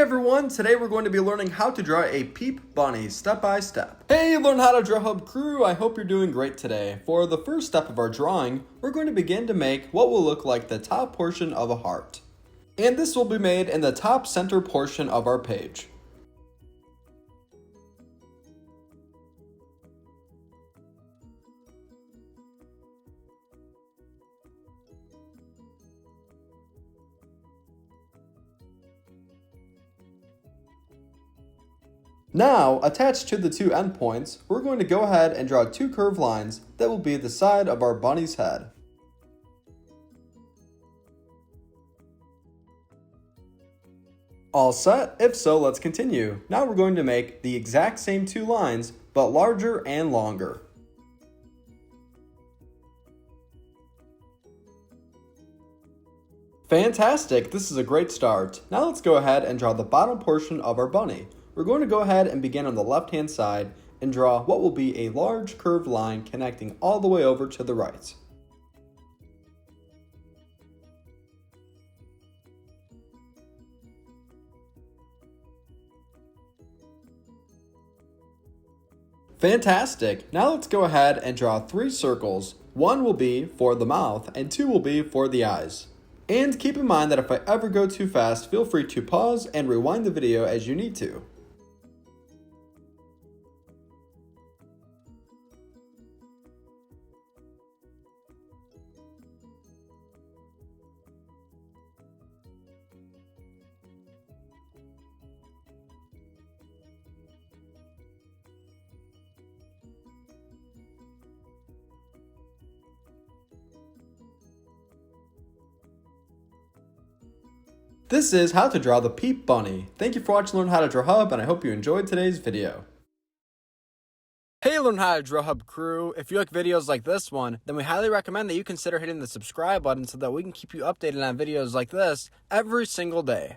everyone, today we're going to be learning how to draw a Peep Bunny step by step. Hey Learn How to Draw Hub crew, I hope you're doing great today. For the first step of our drawing, we're going to begin to make what will look like the top portion of a heart. And this will be made in the top center portion of our page. Now, attached to the two endpoints, we're going to go ahead and draw two curved lines that will be the side of our bunny's head. All set? If so, let's continue. Now we're going to make the exact same two lines, but larger and longer. Fantastic! This is a great start. Now let's go ahead and draw the bottom portion of our bunny. We're going to go ahead and begin on the left-hand side and draw what will be a large curved line connecting all the way over to the right. Fantastic! Now let's go ahead and draw three circles. One will be for the mouth and two will be for the eyes. And keep in mind that if I ever go too fast, feel free to pause and rewind the video as you need to. This is how to draw the Peep Bunny. Thank you for watching Learn How to Draw Hub, and I hope you enjoyed today's video. Hey Learn How to Draw Hub crew, if you like videos like this one, then we highly recommend that you consider hitting the subscribe button so that we can keep you updated on videos like this every single day.